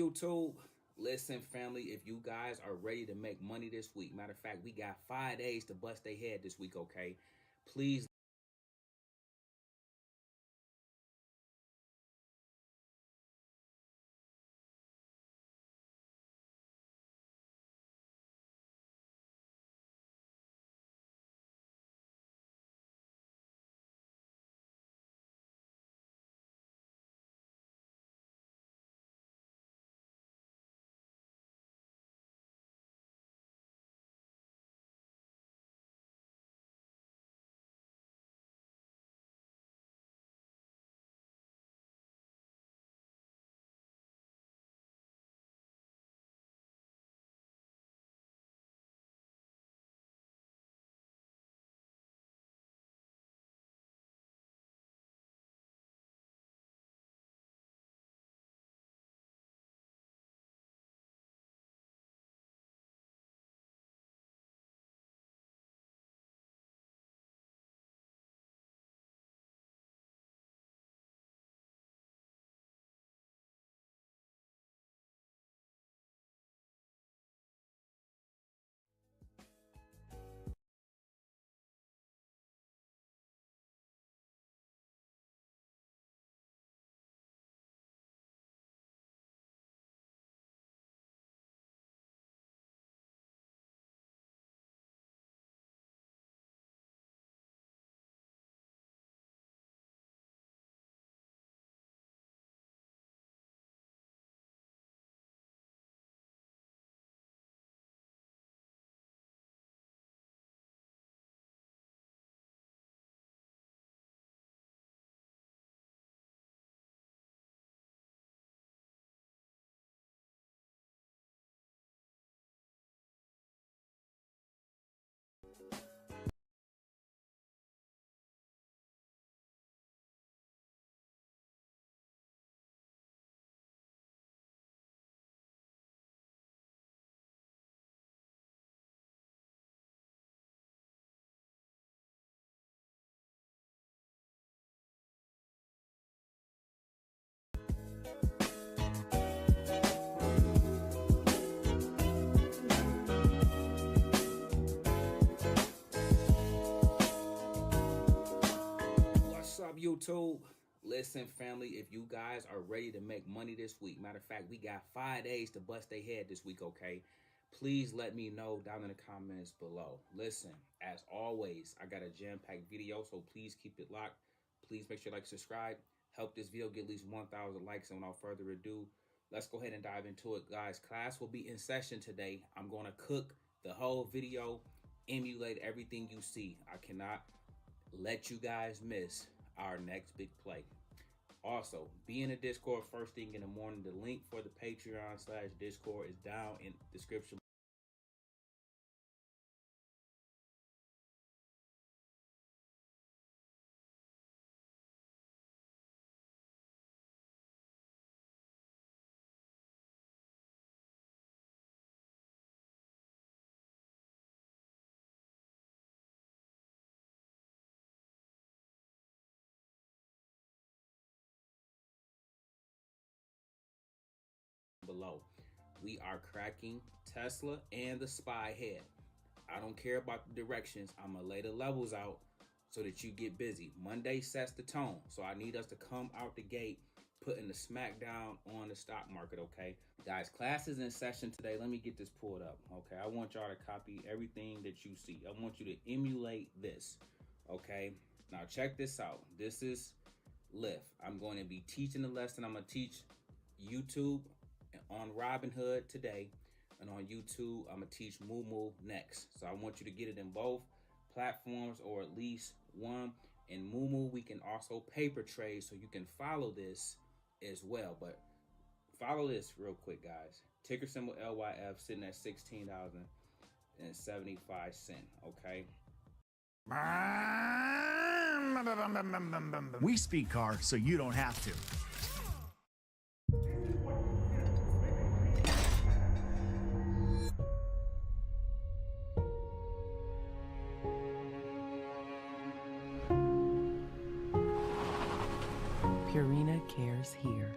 YouTube? Listen, family, if you guys are ready to make money this week, matter of fact, we got 5 days to bust their head this week, okay? Please. What's up, YouTube? Listen, family, if you guys are ready to make money this week, matter of fact, we got 5 days to bust their head this week, okay? Please let me know down in the comments below. Listen, as always, I got a jam-packed video, so please keep it locked. Please make sure you like, subscribe, help this video get at least 1,000 likes. And without further ado, let's go ahead and dive into it, guys. Class will be in session today. I'm going to cook the whole video, emulate everything you see. I cannot let you guys miss our next big play. Also, be in the Discord first thing in the morning. The link for the Patreon/Discord is down in the description below. We are cracking Tesla and the Spy head. I don't care about the directions. I'm going to lay the levels out so that you get busy. Monday sets the tone. So I need us to come out the gate putting the smackdown on the stock market, okay? Guys, class is in session today. Let me get this pulled up, okay? I want y'all to copy everything that you see. I want you to emulate this, okay? Now check this out. This is Lyft. I'm going to be teaching the lesson. I'm going to teach YouTube on Robinhood today, and on YouTube, I'm gonna teach Moomoo next. So I want you to get it in both platforms or at least one. In Moomoo, we can also paper trade, so you can follow this as well. But follow this real quick, guys. Ticker symbol LYF sitting at $16.75. Okay. We speak car, so you don't have to. Purina cares here.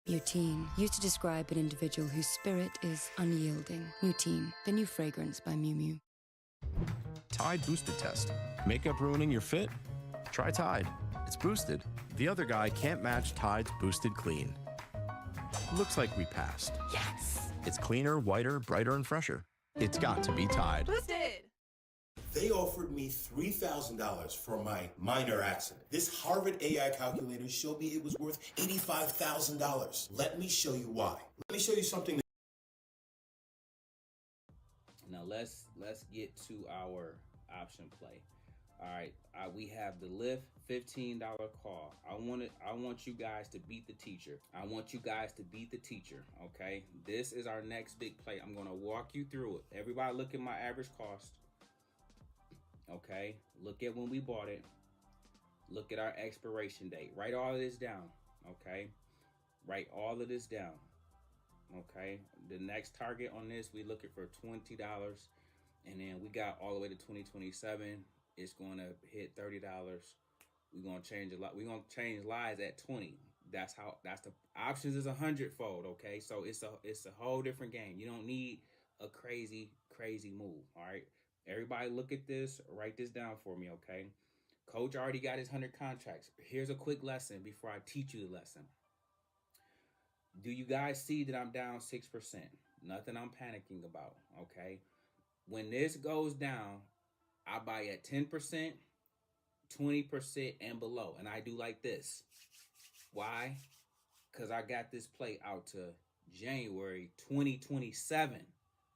Mutine, used to describe an individual whose spirit is unyielding. Mutine, the new fragrance by Miu Miu. Tide Boosted Test. Makeup ruining your fit? Try Tide. It's boosted. The other guy can't match Tide's Boosted Clean. Looks like we passed. Yes! It's cleaner, whiter, brighter, and fresher. It's got to be Tide. Boosted! They offered me $3,000 for my minor accident. This Harvard AI calculator showed me it was worth $85,000. Let me show you why. Let me show you something. Now let's get to our option play. All right, we have the Lyft $15 call. I want you guys to beat the teacher. I want you guys to beat the teacher. Okay, this is our next big play. I'm gonna walk you through it. Everybody, look at my average cost. Okay, look at when we bought it. Look at our expiration date. Write all of this down. Okay, write all of this down. Okay, the next target on this, we looking for $20, and then we got all the way to 2027. It's going to hit $30. We're going to change a lot. We're going to change lives at 20. That's the options is 100-fold. Okay, so it's a whole different game. You don't need a crazy move. All right, everybody, look at this. Write this down for me. Okay, Coach already got his 100 contracts. Here's a quick lesson before I teach you the lesson. Do you guys see that I'm down 6%? Nothing I'm panicking about, okay? When this goes down, I buy at 10%, 20%, and below. And I do like this. Why? Because I got this play out to January 2027.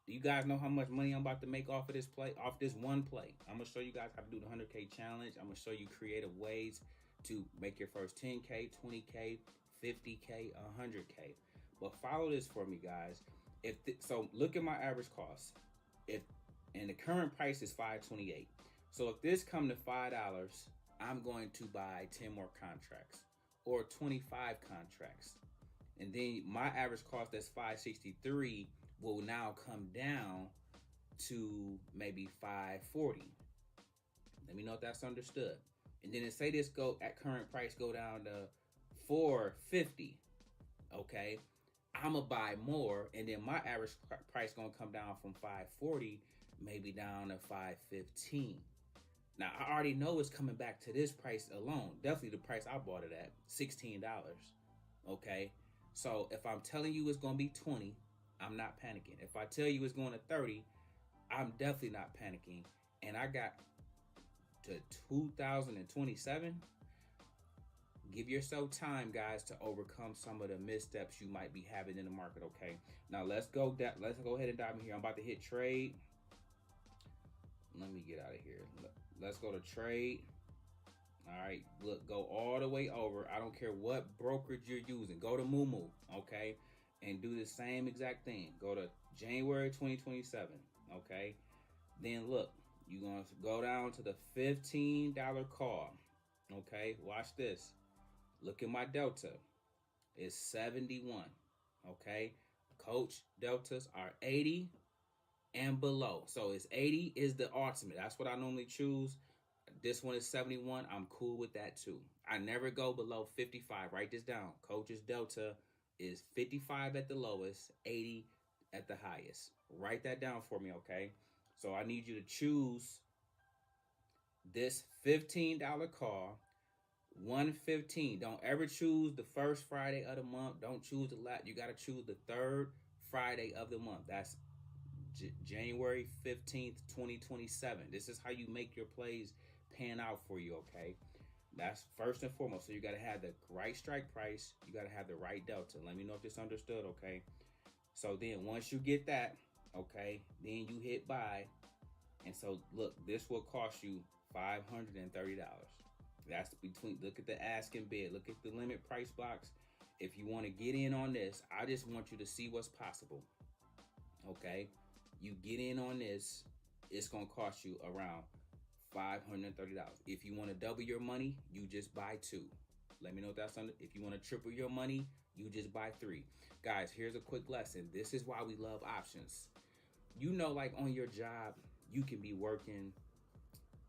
Do you guys know how much money I'm about to make off of this play? Off this one play. I'm going to show you guys how to do the 100K challenge. I'm going to show you creative ways to make your first 10K, 20K, 50K, 100K. But follow this for me, guys. So look at my average cost. And the current price is $5.28. So if this come to $5, I'm going to buy 10 more contracts or 25 contracts. And then my average cost that's $5.63 will now come down to maybe $5.40. Let me know if that's understood. And then say this go at current price go down to $4.50. Okay, I'm gonna buy more, and then my average price gonna come down from $5.40 maybe down to $5.15. Now I already know it's coming back to this price alone. Definitely the price I bought it at, $16. Okay, so if I'm telling you it's gonna be 20, I'm not panicking. If I tell you it's going to 30, I'm definitely not panicking. And I got to 2027. Give yourself time, guys, to overcome some of the missteps you might be having in the market. Okay, now let's go ahead and dive in here. I'm about to hit trade. Let me get out of here. Let's go to trade. All right, look, go all the way over. I don't care what brokerage you're using. Go to Moomoo, okay, and do the same exact thing. Go to January 2027, okay. Then look, you're gonna go down to the $15 call, okay. Watch this. Look at my delta. It's 71, okay. Coach deltas are 80 and below. So it's 80 is the ultimate. That's what I normally choose. This one is 71. I'm cool with that too. I never go below 55. Write this down. Coach's delta is 55 at the lowest, 80 at the highest. Write that down for me, okay? So I need you to choose this $15 call, 115. Don't ever choose the first Friday of the month. Don't choose the last. You got to choose the third Friday of the month. That's January 15th, 2027. This is how you make your plays pan out for you, okay? That's first and foremost. So you got to have the right strike price. You got to have the right delta. Let me know if this understood, okay? So then once you get that, okay, then you hit buy. And so look, this will cost you $530. That's between, look at the ask and bid. Look at the limit price box. If you want to get in on this, I just want you to see what's possible, okay? You get in on this, it's going to cost you around $530. If you want to double your money, you just buy 2. Let me know if that's under. If you want to triple your money, you just buy 3. Guys, here's a quick lesson. This is why we love options. You know, like on your job, you can be working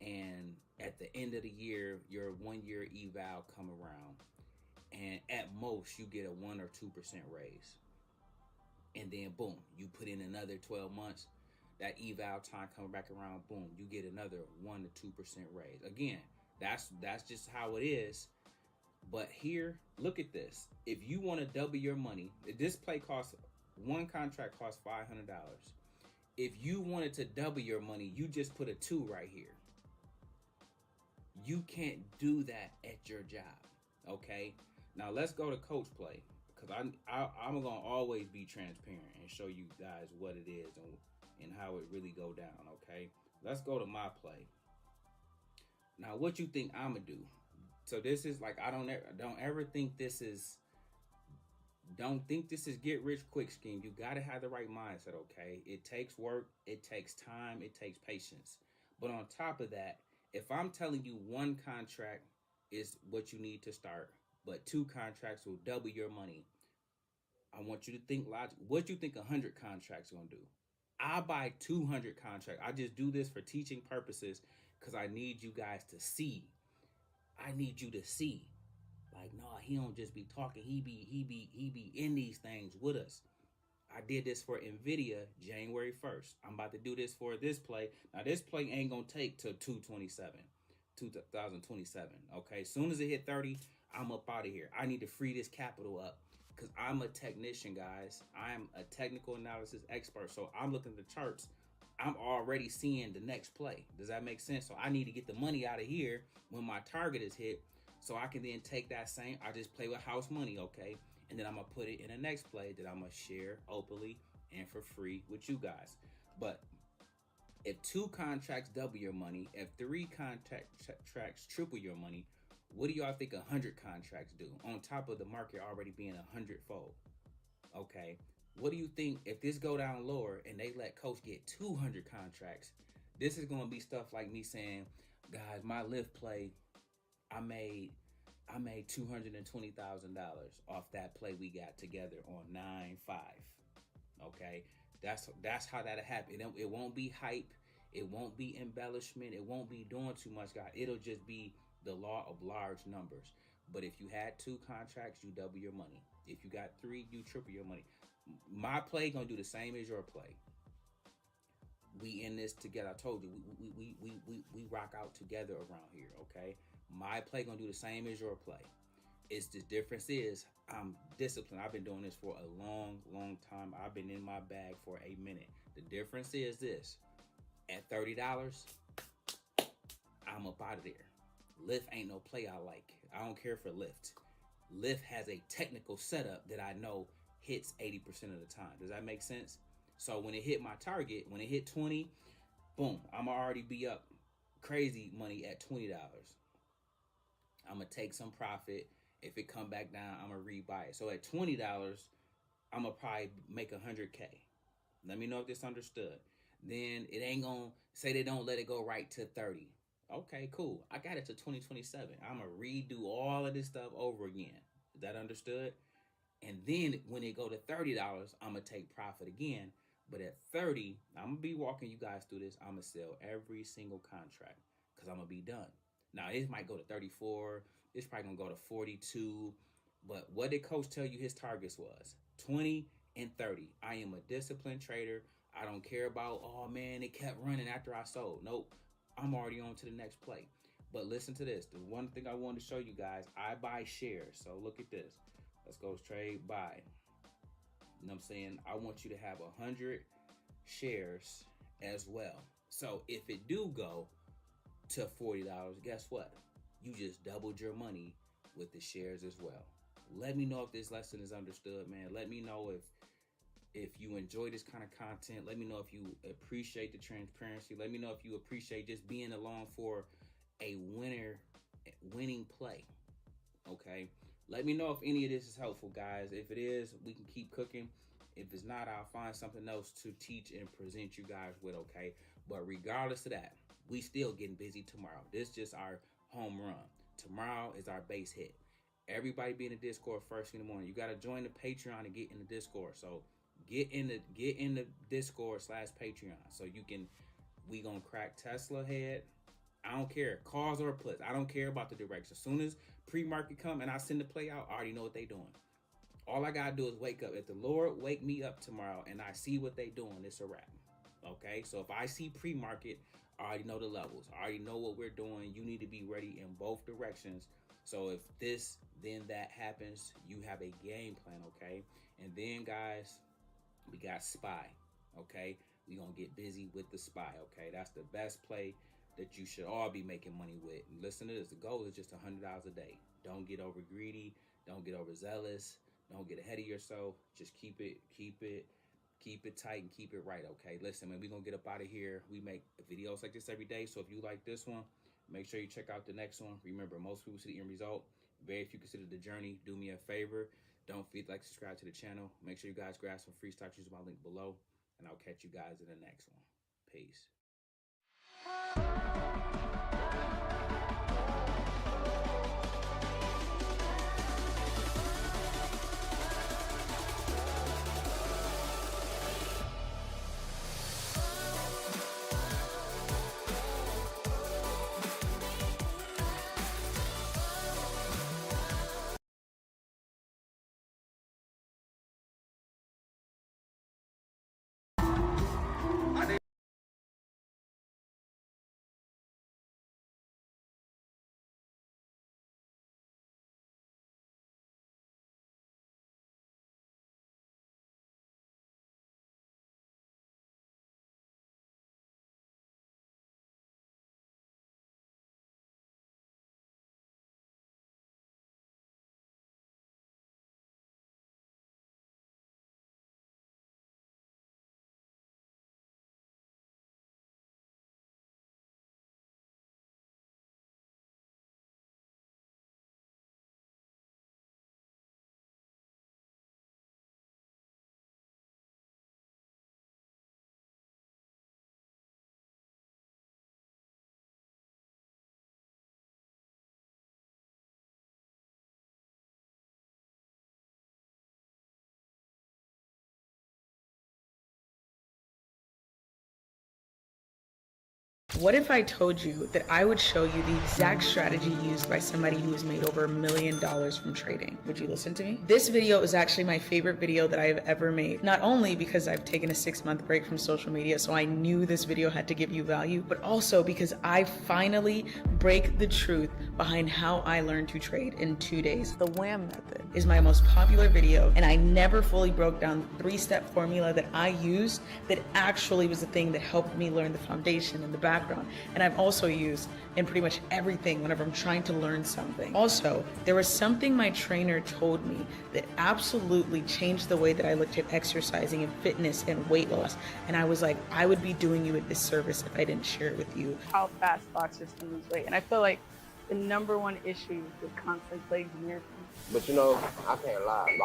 and at the end of the year, your 1-year eval come around and at most you get a 1 or 2% raise. And then boom, you put in another 12 months, that eval time coming back around, boom, you get another 1 to 2% raise. Again, that's just how it is. But here, look at this. If you want to double your money, this play costs, one contract costs $500. If you wanted to double your money, you just put a 2 right here. You can't do that at your job, okay? Now let's go to coach play, because I'm gonna always be transparent and show you guys what it is and how it really go down, okay? Let's go to my play. Now, what you think I'm gonna do? So this is like, I don't ever think this is, don't think this is get rich quick scheme. You gotta have the right mindset, okay? It takes work, it takes time, it takes patience. But on top of that, if I'm telling you one contract is what you need to start, but 2 contracts will double your money, I want you to think logic. What you think 100 contracts gonna do? I buy 200 contracts. I just do this for teaching purposes because I need you guys to see. I need you to see. Like, no, he don't just be talking. He be in these things with us. I did this for NVIDIA January 1st. I'm about to do this for this play. Now, this play ain't going to take till 2027. Okay, as soon as it hit 30, I'm up out of here. I need to free this capital up because I'm a technician, guys. I'm a technical analysis expert. So I'm looking at the charts. I'm already seeing the next play. Does that make sense? So I need to get the money out of here when my target is hit so I can then take that same, I just play with house money, okay? And then I'm going to put it in the next play that I'm going to share openly and for free with you guys. But if 2 contracts double your money, if 3 contracts triple your money, what do y'all think 100 contracts do? On top of the market already being 100-fold. Okay. What do you think if this go down lower and they let coach get 200 contracts? This is going to be stuff like me saying, guys, my lift play, I made $220,000 off that play we got together on 9/5. Okay, that's how that'll happen. It won't be hype. It won't be embellishment. It won't be doing too much, guys. It'll just be the law of large numbers. But if you had 2 contracts, you double your money. If you got 3, you triple your money. My play gonna do the same as your play. We in this together. I told you we rock out together around here. Okay. My play gonna do the same as your play. It's the difference is I'm disciplined. I've been doing this for a long time. I've been in my bag for a minute. The difference is this: at $30, I'm up out of there. Lyft ain't no play I like. I don't care for Lyft. Lyft has a technical setup that I know hits 80% of the time. Does that make sense? So when it hit my target, when it hit 20, boom, I'm already be up crazy money at $20. I'm going to take some profit. If it come back down, I'm going to rebuy it. So at $20, I'm going to probably make 100K. Let me know if this understood. Then it ain't going to say they don't let it go right to 30. Okay, cool. I got it to 2027. I'm going to redo all of this stuff over again. Is that understood? And then when it go to $30, I'm going to take profit again. But at 30, I'm going to be walking you guys through this. I'm going to sell every single contract because I'm going to be done. Now, it might go to 34. It's probably going to go to 42. But what did coach tell you his targets was? 20 and 30. I am a disciplined trader. I don't care about, oh, man, it kept running after I sold. Nope. I'm already on to the next play. But listen to this. The one thing I wanted to show you guys, I buy shares. So look at this. Let's go trade buy. You know what I'm saying? I want you to have 100 shares as well. So if it do go to $40, guess what? You just doubled your money with the shares as well. Let me know if this lesson is understood, man. Let me know if you enjoy this kind of content. Let me know if you appreciate the transparency. Let me know if you appreciate just being along for a winning play. Okay? Let me know if any of this is helpful, guys. If it is, we can keep cooking. If it's not, I'll find something else to teach and present you guys with, okay? But regardless of that, we still getting busy tomorrow. This is just our home run. Tomorrow is our base hit. Everybody be in the Discord first thing in the morning. You got to join the Patreon and get in the Discord. So get in the Discord /Patreon so you can, we gonna crack Tesla head I don't care. Calls or puts. I don't care about the direction. As soon as pre-market come and I send the play out, I already know what they doing. All I gotta do is wake up. If the Lord wake me up tomorrow and I see what they doing, it's a wrap. Okay, so if I see pre-market, I already know the levels. I already know what we're doing. You need to be ready in both directions. So if this, then that happens, you have a game plan, okay? And then, guys, we got SPY, okay? We gonna get busy with the SPY, okay? That's the best play that you should all be making money with. And listen to this, the goal is just $100 a day. Don't get over greedy. Don't get overzealous. Don't get ahead of yourself. Just keep it tight and keep it right, okay? Listen, man, we're gonna get up out of here. We make videos like this every day, so if you like this one, make sure you check out the next one. Remember, most people see the end result. Very few consider the journey. Do me a favor. Don't forget to subscribe to the channel. Make sure you guys grab some free stocks. Use my link below. And I'll catch you guys in the next one. Peace. What if I told you that I would show you the exact strategy used by somebody who has made over $1 million from trading? Would you listen to me? This video is actually my favorite video that I have ever made. Not only because I've taken a 6-month break from social media, so I knew this video had to give you value, but also because I finally break the truth behind how I learned to trade in 2 days. The WHAM method is my most popular video, and I never fully broke down the 3-step formula that I used that actually was the thing that helped me learn the foundation and the background. And I've also used in pretty much everything whenever I'm trying to learn something. Also, there was something my trainer told me that absolutely changed the way that I looked at exercising and fitness and weight loss. And I was like, I would be doing you a disservice if I didn't share it with you. How fast boxers can lose weight. And I feel like the #1 issue with constantly plagues Americans. But you know, I can't lie.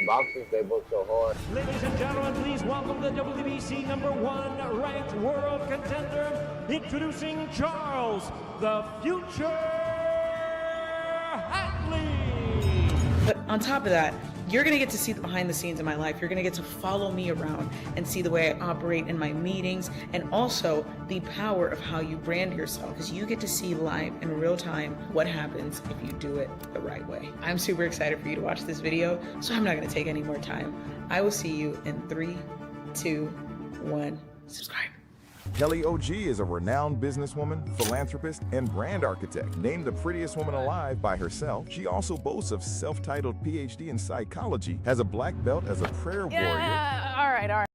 Boxers, they work so hard. Ladies and gentlemen, please welcome the WBC #1 ranked world contender, introducing Charles, the Future Hatley. But on top of that, you're gonna get to see the behind the scenes of my life. You're gonna get to follow me around and see the way I operate in my meetings, and also the power of how you brand yourself, because you get to see live in real time what happens if you do it the right way. I'm super excited for you to watch this video, so I'm not gonna take any more time. I will see you in 3, 2, 1, subscribe. Kelly OG is a renowned businesswoman, philanthropist, and brand architect. Named the prettiest woman alive by herself, she also boasts of self-titled PhD in psychology, has a black belt as a prayer warrior. All right.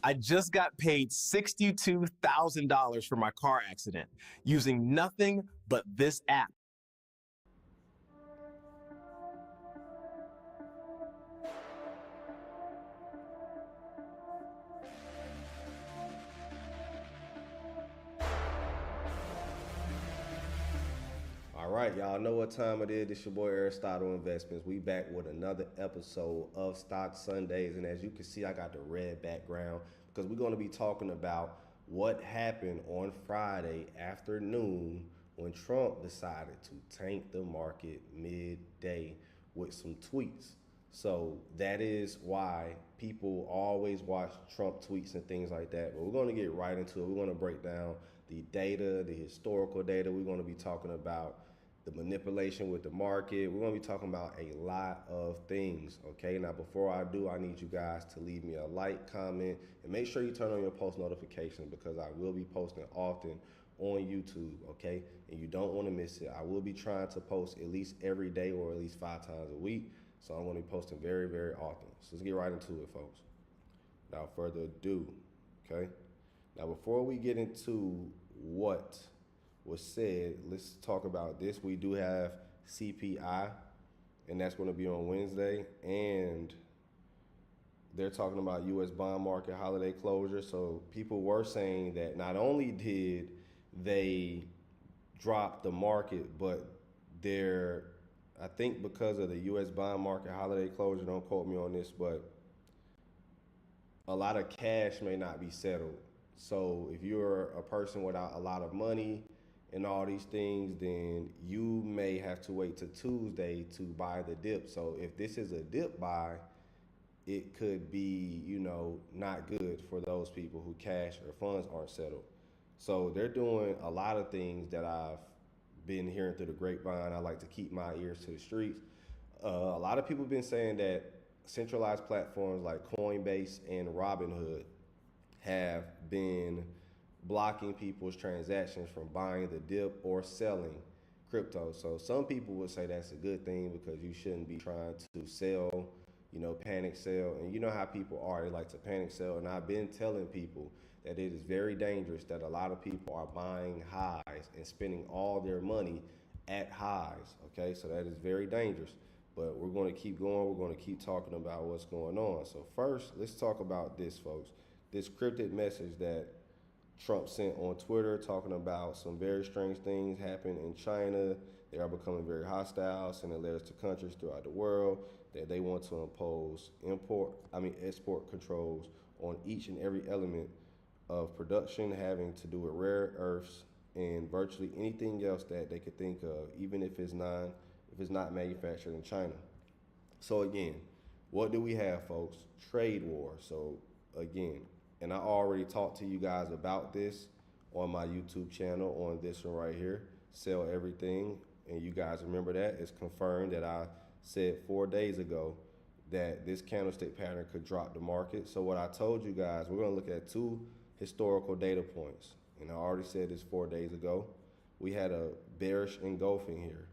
I just got paid $62,000 for my car accident using nothing but this app. All right, y'all know what time it is. This your boy Aristotle Investments. We back with another episode of Stock Sundays. And as you can see, I got the red background because we're going to be talking about what happened on Friday afternoon when Trump decided to tank the market midday with some tweets. So that is why people always watch Trump tweets and things like that. But we're going to get right into it. We're going to break down the data, the historical data. We're going to be talking about the manipulation with the market. We're going to be talking about a lot of things, okay? Now, before I do, I need you guys to leave me a like, comment, and make sure you turn on your post notifications because I will be posting often on YouTube, okay? And you don't want to miss it. I will be trying to post at least every day or at least 5 times a week. So I'm going to be posting very, very often. So let's get right into it, folks. Without further ado, okay? Now, before we get into what was said, let's talk about this. We do have CPI, and that's going to be on Wednesday. And they're talking about U.S. bond market holiday closure. So people were saying that not only did they drop the market, but they're, I think because of the U.S. bond market holiday closure, don't quote me on this, but a lot of cash may not be settled. So if you're a person without a lot of money and all these things, then you may have to wait till Tuesday to buy the dip. So if this is a dip buy, it could be, you know, not good for those people who cash or funds aren't settled. So they're doing a lot of things that I've been hearing through the grapevine. I like to keep my ears to the streets. A lot of people have been saying that centralized platforms like Coinbase and Robinhood have been blocking people's transactions from buying the dip or selling crypto. So some people would say that's a good thing because you shouldn't be trying to sell, you know, panic sell. And you know how people are, they like to panic sell. And I've been telling people that it is very dangerous that a lot of people are buying highs and spending all their money at highs, okay? So that is very dangerous. But we're going to keep going. We're going to keep talking about what's going on. So first, let's talk about this, folks. This cryptic message that Trump sent on Twitter talking about some very strange things happening in China. They are becoming very hostile, sending letters to countries throughout the world that they want to impose export controls on each and every element of production having to do with rare earths and virtually anything else that they could think of, even if it's not manufactured in China. So again, what do we have, folks? Trade war. So again, and I already talked to you guys about this on my YouTube channel on this one right here, Sell Everything. And you guys remember that. It's confirmed that I said 4 days ago that this candlestick pattern could drop the market. So what I told you guys, we're going to look at 2 historical data points. And I already said this 4 days ago. We had a bearish engulfing here.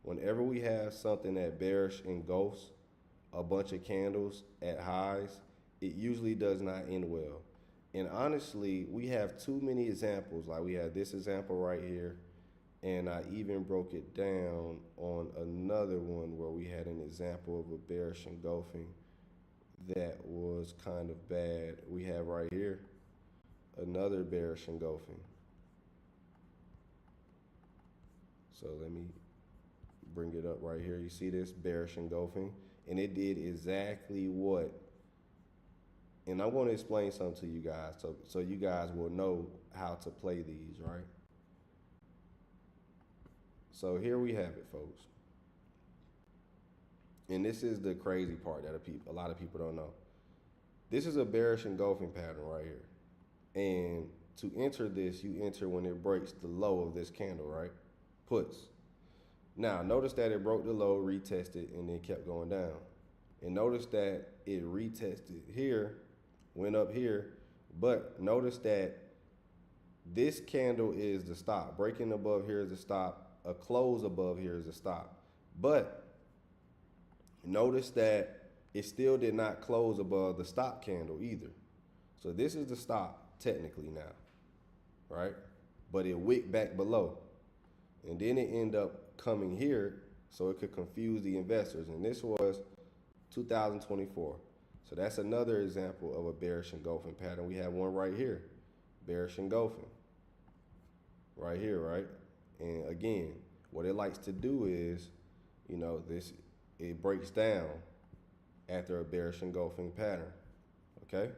Whenever we have something that bearish engulfs a bunch of candles at highs, it usually does not end well. And honestly, we have too many examples. Like we had this example right here, and I even broke it down on another one where we had an example of a bearish engulfing that was kind of bad. We have right here another bearish engulfing. So let me bring it up right here. You see this bearish engulfing, and it did exactly what. And I'm going to explain something to you guys so you guys will know how to play these, right? So here we have it, folks. And this is the crazy part that a lot of people don't know. This is a bearish engulfing pattern right here. And to enter this, you enter when it breaks the low of this candle, right? Puts. Now, notice that it broke the low, retested, and then kept going down. And notice that it retested here, went up here, but notice that this candle is the stop. Breaking above here is the stop. A close above here is a stop. But notice that it still did not close above the stop candle either. So this is the stop technically now, right? But it wicked back below. And then it ended up coming here so it could confuse the investors. And this was 2024. So that's another example of a bearish engulfing pattern. We have one right here, bearish engulfing. Right here, right? And again, what it likes to do is, you know, it breaks down after a bearish engulfing pattern, okay?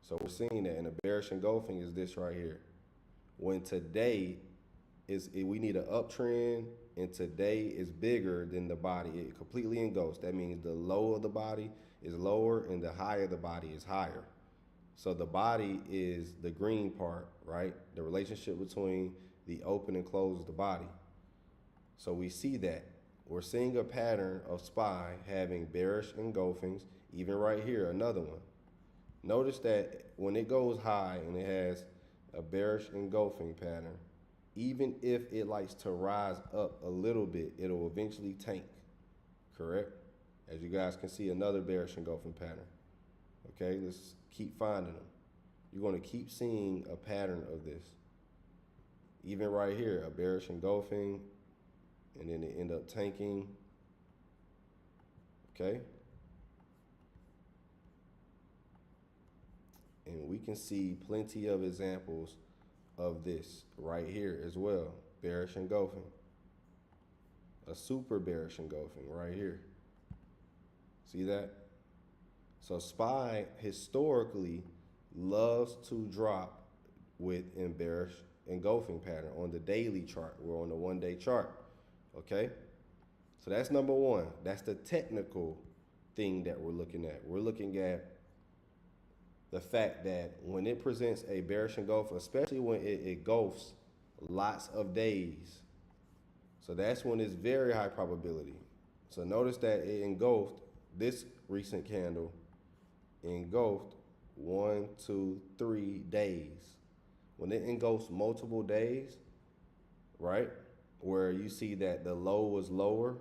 So we're seeing that, and a bearish engulfing is this right here. When today we need an uptrend, and today is bigger than the body. It completely engulfs. That means the low of the body is lower and the high of the body is higher. So the body is the green part, right? The relationship between the open and close of the body. So we see that. We're seeing a pattern of SPY having bearish engulfings, even right here, another one. Notice that when it goes high and it has a bearish engulfing pattern, even if it likes to rise up a little bit, it'll eventually tank, correct? As you guys can see, another bearish engulfing pattern. Okay, let's keep finding them. You're going to keep seeing a pattern of this. Even right here, a bearish engulfing, and then it end up tanking. Okay. And we can see plenty of examples of this right here as well. Bearish engulfing. A super bearish engulfing right here. See that? So SPY historically loves to drop with a bearish engulfing pattern on the daily chart. We're on the 1-day chart. Okay? So that's number one. That's the technical thing that we're looking at. We're looking at the fact that when it presents a bearish engulf, especially when it engulfs lots of days, so that's when it's very high probability. So notice that it engulfed, this recent candle engulfed 1, 2, 3 days. When it engulfs multiple days, right, where you see that the low was lower,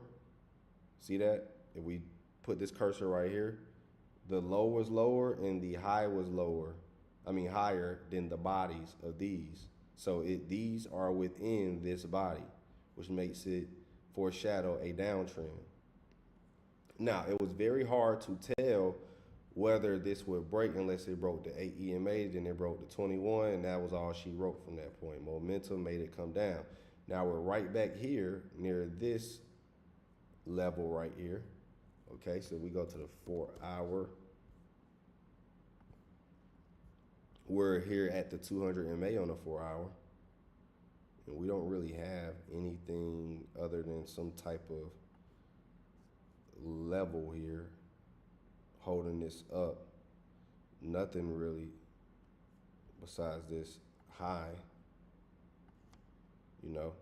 see that? If we put this cursor right here, the low was lower and the high was higher than the bodies of these. So these are within this body, which makes it foreshadow a downtrend. Now, it was very hard to tell whether this would break unless it broke the 8 EMA, then it broke the 21, and that was all she wrote from that point. Momentum made it come down. Now we're right back here near this level right here. Okay, so we go to the 4-hour. We're here at the 200 MA on the 4-hour. And we don't really have anything other than some type of level here holding this up. Nothing really besides this high. You know,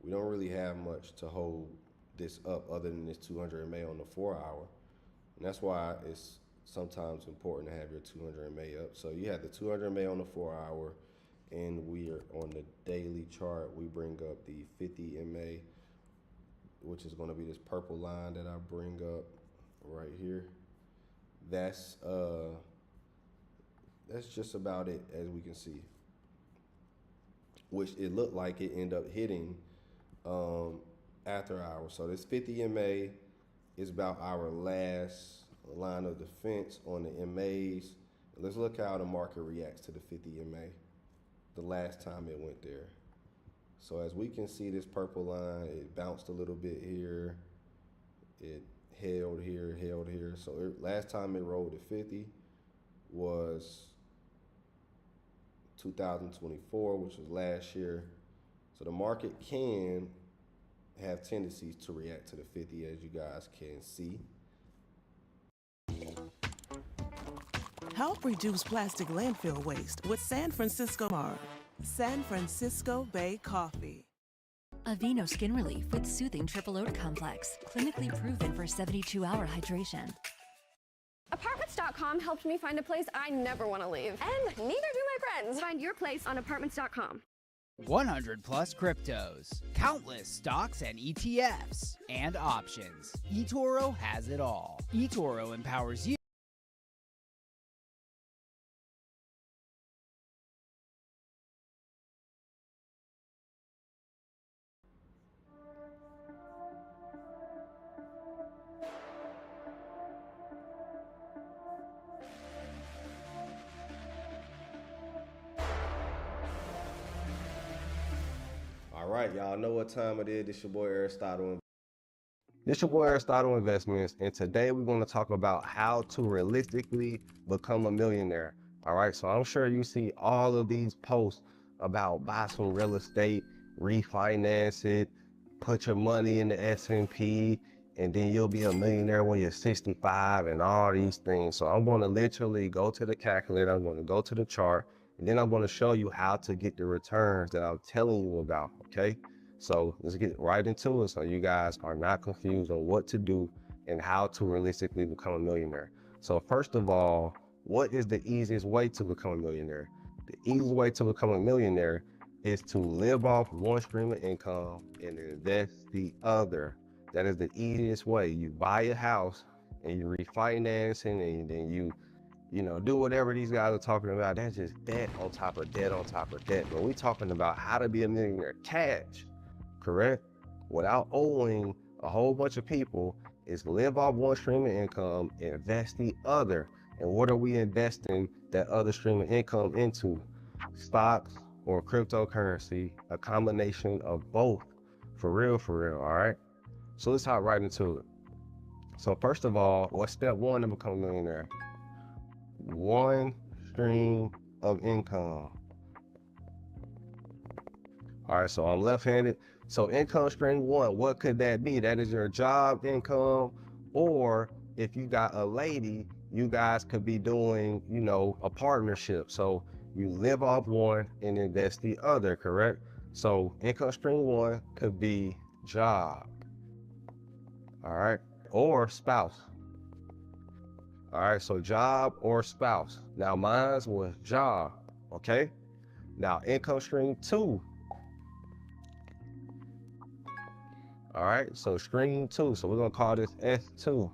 we don't really have much to hold this up other than this 200 MA on the 4-hour. And that's why it's sometimes important to have your 200 MA up. So you have the 200 MA on the 4-hour, and we are on the daily chart. We bring up the 50 MA, which is going to be this purple line that I bring up right here. That's just about it, as we can see, which it looked like it ended up hitting after hours. So this 50 MA is about our last line of defense on the MAs. Let's look how the market reacts to the 50 MA the last time it went there. So as we can see, this purple line, it bounced a little bit here. It held here, held here. So last time it rolled to 50 was 2024, which was last year. So the market can have tendencies to react to the 50, as you guys can see. Help reduce plastic landfill waste with San Francisco Mar. San Francisco Bay Coffee. Aveeno Skin Relief with Soothing Triple Oat Complex. Clinically proven for 72-hour hydration. Apartments.com helped me find a place I never want to leave. And neither do my friends. Find your place on Apartments.com. 100 plus cryptos, countless stocks and ETFs, and options. eToro has it all. eToro empowers you. All right, y'all know what time it is. This your boy Aristotle. This your boy Aristotle Investments, and today we're going to talk about how to realistically become a millionaire. All right, so I'm sure you see all of these posts about buy some real estate, refinance it, put your money in the S&P, and then you'll be a millionaire when you're 65 and all these things. So I'm going to literally go to the calculator, I'm going to go to the chart, and then I'm going to show you how to get the returns that I'm telling you about, okay? So let's get right into it so you guys are not confused on what to do and how to realistically become a millionaire. So first of all, what is the easiest way to become a millionaire? The easiest way to become a millionaire is to live off one stream of income and invest the other. That is the easiest way. You buy a house and you refinance it, and then you know, do whatever these guys are talking about. That's just debt on top of debt on top of debt. But we're talking about how to be a millionaire cash, correct? Without owing a whole bunch of people, is live off one stream of income, invest the other. And what are we investing that other stream of income into? Stocks or cryptocurrency, a combination of both, for real, all right? So let's hop right into it. So first of all, what's step one to become a millionaire? One stream of income. All right, so I'm left-handed. So income stream one, what could that be? That is your job income, or if you got a lady, you guys could be doing, you know, a partnership. So you live off one and invest the other, correct? So income stream one could be job, all right, or spouse. All right, so job or spouse. Now mine was job, okay? Now income stream two. All right, so stream two. So we're gonna call this S2.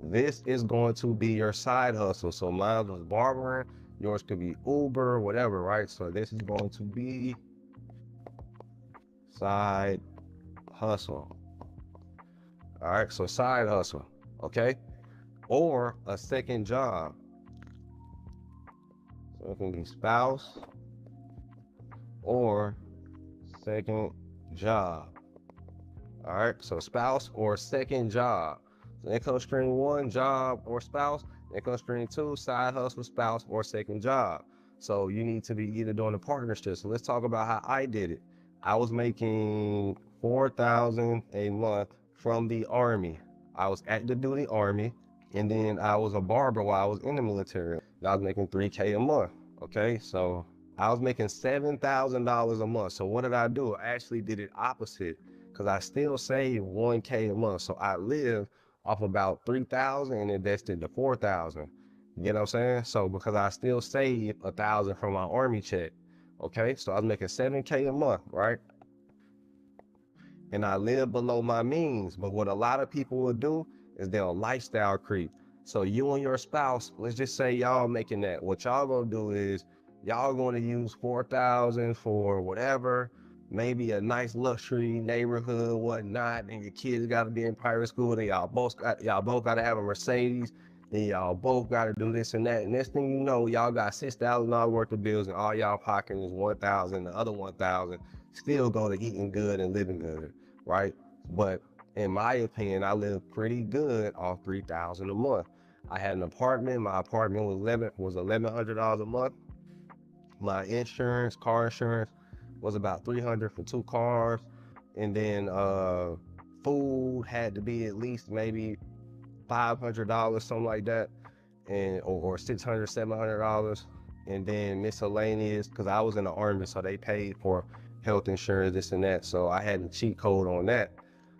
This is going to be your side hustle. So mine was barbering, yours could be Uber, whatever, right? So this is going to be side hustle. All right, so side hustle, okay? Or a second job. So it can be spouse or second job. All right, so spouse or second job. So income stream one, job or spouse. Income stream two, side hustle, spouse or second job. So you need to be either doing a partnership. So let's talk about how I did it. I was making $4,000 a month from the Army. I was active duty Army, and then I was a barber while I was in the military. I was making $3K a month, okay? So I was making $7,000 a month. So what did I do? I actually did it opposite, because I still saved $1K a month. So I lived off about $3,000 and invested the $4,000. You know what I'm saying? So because I still saved $1,000 from my Army check, okay? So I was making $7K a month, right? And I live below my means. But what a lot of people will do is they'll lifestyle creep. So you and your spouse, let's just say y'all making that. What y'all gonna do is y'all gonna use $4,000 for whatever, maybe a nice luxury neighborhood, whatnot, and your kids gotta be in private school, then y'all both gotta have a Mercedes, then y'all both gotta do this and that. And next thing you know, y'all got $6,000 worth of bills, and all y'all pocket is $1,000. The other $1,000 still go to eating good and living good, right? But in my opinion, I live pretty good off $3,000 a month. I had an apartment. My apartment was $1,100 a month. My insurance, car insurance, was about $300 for 2 cars. And then food had to be at least maybe $500, something like that, and or $600, $700. And then miscellaneous, because I was in the Army, so they paid for health insurance, this and that. So I had a cheat code on that.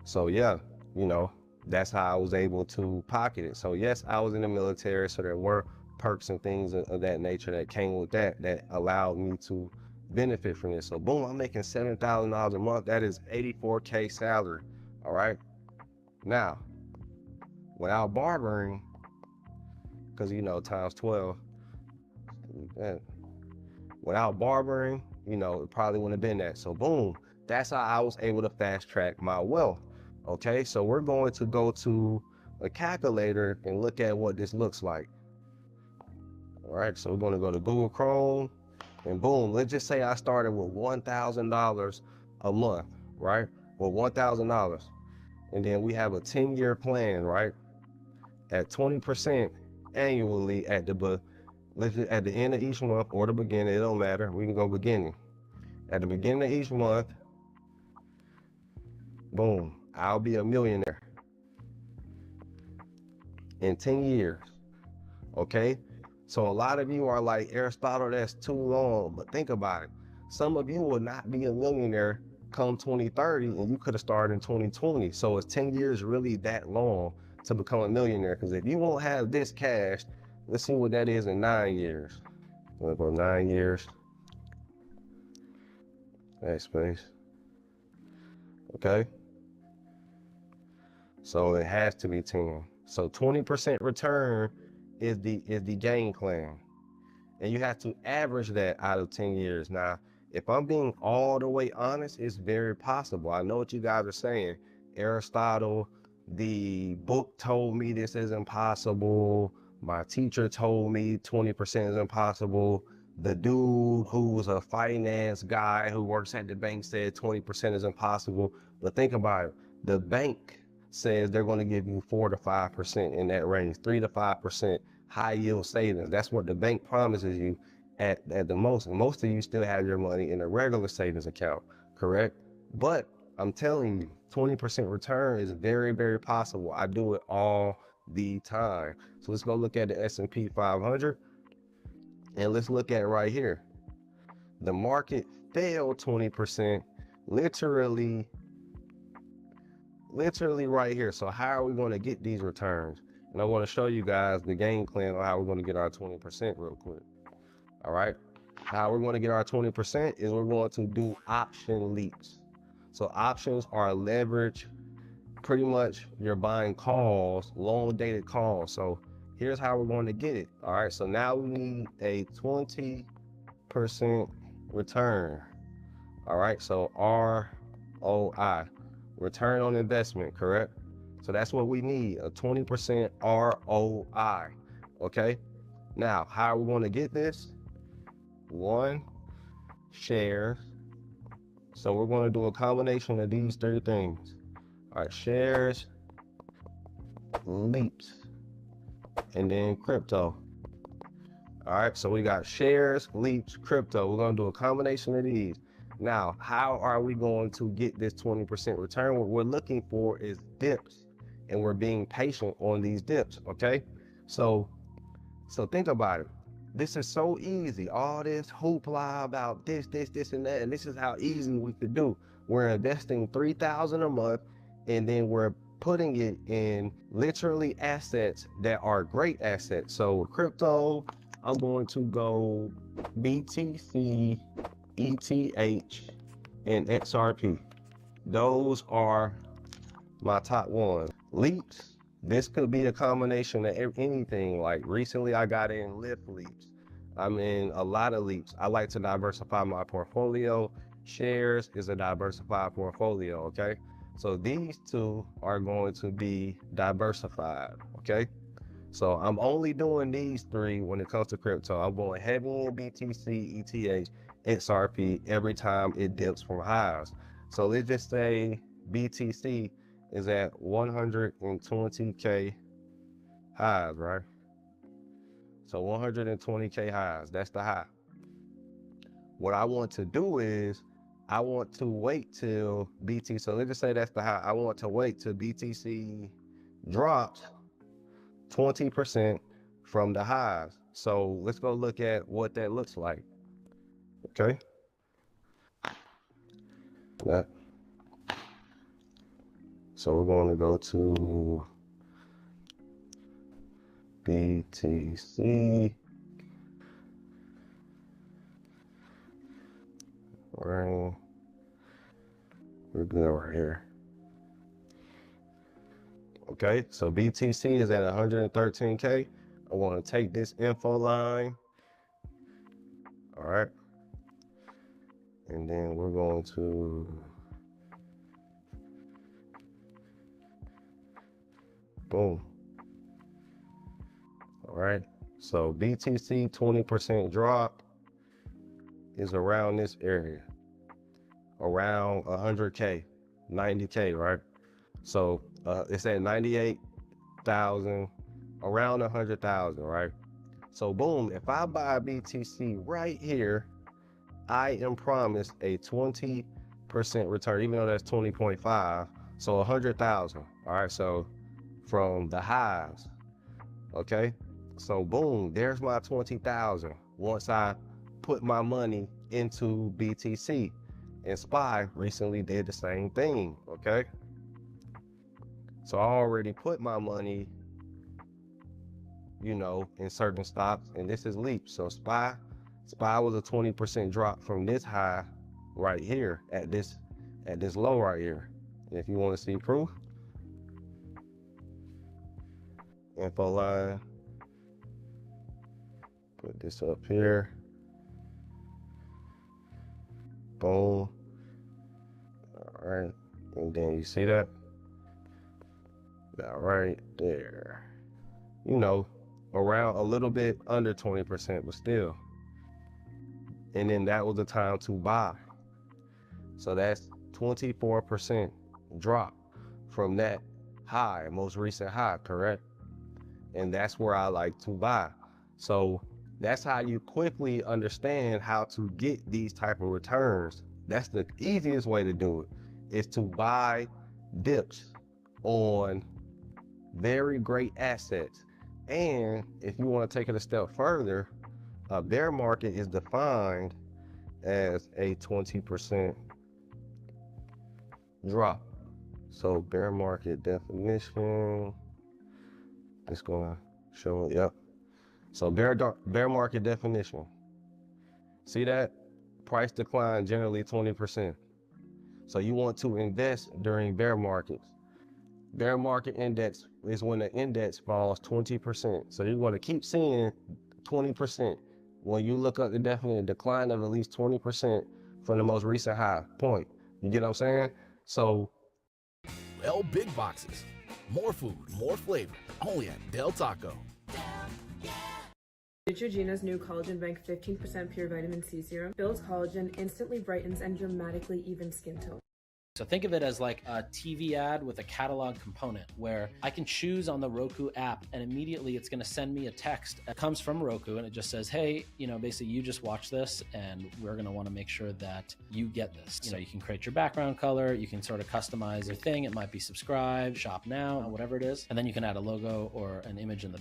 So yeah, you know, that's how I was able to pocket it. So yes, I was in the military, so there were perks and things of that nature that came with that allowed me to benefit from this. So boom, I'm making $7,000 a month. That is $84K salary. All right. Now, without barbering, because you know, times 12, without barbering, you know, it probably wouldn't have been that. So boom, that's how I was able to fast track my wealth. Okay, so we're going to go to a calculator and look at what this looks like. All right, so we're going to go to Google Chrome, and boom, let's just say I started with $1,000 a month, right? With $1,000. And then we have a 10-year plan, right? At 20% annually at the let's just, at the end of each month or the beginning, it don't matter. We can go beginning. At the beginning of each month, boom, I'll be a millionaire in 10 years, okay? So a lot of you are like, Aristotle, that's too long, but think about it. Some of you will not be a millionaire come 2030, and you could have started in 2020. So is 10 years really that long to become a millionaire? Because if you won't have this cash, let's see what that is in 9 years. We'll go 9 years. Space. Okay. So it has to be 10. So 20% return is the game plan. And you have to average that out of 10 years. Now, if I'm being all the way honest, it's very possible. I know what you guys are saying. Aristotle, the book told me this is impossible. My teacher told me 20% is impossible. The dude who's a finance guy who works at the bank said 20% is impossible. But think about it. The bank says they're going to give you 4 to 5% in that range, 3 to 5% high yield savings. That's what the bank promises you at the most. And most of you still have your money in a regular savings account, correct? But I'm telling you, 20% return is very, very possible. I do it all the time. So let's go look at the S&P 500. And let's look at it right here. The market fell 20%, literally right here. So how are we going to get these returns? And I want to show you guys the game plan on how we're going to get our 20% real quick. All right. How we're going to get our 20% is we're going to do option leaps. So options are leverage. Pretty much you're buying calls, long dated calls. So here's how we're going to get it. All right. So now we need a 20% return. All right. So ROI, return on investment, correct? So that's what we need, a 20% ROI. Okay. Now, how are we going to get this? 1, shares. So we're going to do a combination of these 3 things. All right, shares, leaps, and then crypto. All right, so we got shares, leaps, crypto. We're going to do a combination of these. Now, how are we going to get this 20% return? What we're looking for is dips, and we're being patient on these dips, okay? So think about it. This is so easy. All this hoopla about this, and that, and this is how easy we could do. We're investing $3,000 a month, and then we're putting it in literally assets that are great assets. So crypto, I'm going to go BTC, ETH, and XRP. Those are my top ones. Leaps. This could be a combination of anything. Like recently I got in Lyft leaps. I'm in a lot of leaps. I like to diversify my portfolio. Shares is a diversified portfolio, okay? So these 2 are going to be diversified, okay? So I'm only doing these 3 when it comes to crypto. I'm going heavy in BTC, ETH, XRP every time it dips from highs. So let's just say BTC is at 120K highs, right? So 120K highs, that's the high. What I want to do is I want to wait till BTC, so let's just say that's the high. I want to wait till BTC drops 20% from the highs. So let's go look at what that looks like. Okay. That. So we're going to go to BTC. We're good right here. Okay, so BTC is at 113K. I want to take this info line. All right. And then we're going to boom. All right. So BTC 20% drop is around this area, around 100K, 90K, right? So it's at 98,000, around 100,000, right? So boom, if I buy BTC right here, I am promised a 20% return, even though that's 20.5. So 100,000. All right, so from the highs, okay? So boom, there's my 20,000 once I put my money into BTC. And SPY recently did the same thing, okay? So I already put my money, you know, in certain stocks, and this is Leap. So SPY was a 20% drop from this high right here at this low right here. And if you want to see proof, info line, put this up here. Boom. All right, and then you see that? That right there. You know, around a little bit under 20%, but still. And then that was the time to buy. So that's 24% drop from that high, most recent high, correct? And that's where I like to buy. So that's how you quickly understand how to get these type of returns. That's the easiest way to do it, is to buy dips on very great assets. And if you want to take it a step further, a bear market is defined as a 20% drop. So bear market definition, it's gonna show it, yep. So bear market definition. See that? Price decline generally 20%. So you want to invest during bear markets. Bear market index is when the index falls 20%. So you're going to keep seeing 20%. When you look up the definition, decline of at least 20% from the most recent high point. You get what I'm saying? So Well, big boxes. More food, more flavor. Only at Del Taco. Neutrogena's new Collagen Bank 15% pure vitamin C serum builds collagen, instantly brightens, and dramatically evens skin tone. So think of it as like a TV ad with a catalog component where I can choose on the Roku app and immediately it's going to send me a text that comes from Roku and it just says, hey, you know, basically you just watch this and we're going to want to make sure that you get this. So you can create your background color, you can sort of customize your thing. It might be subscribe, shop now, whatever it is. And then you can add a logo or an image in the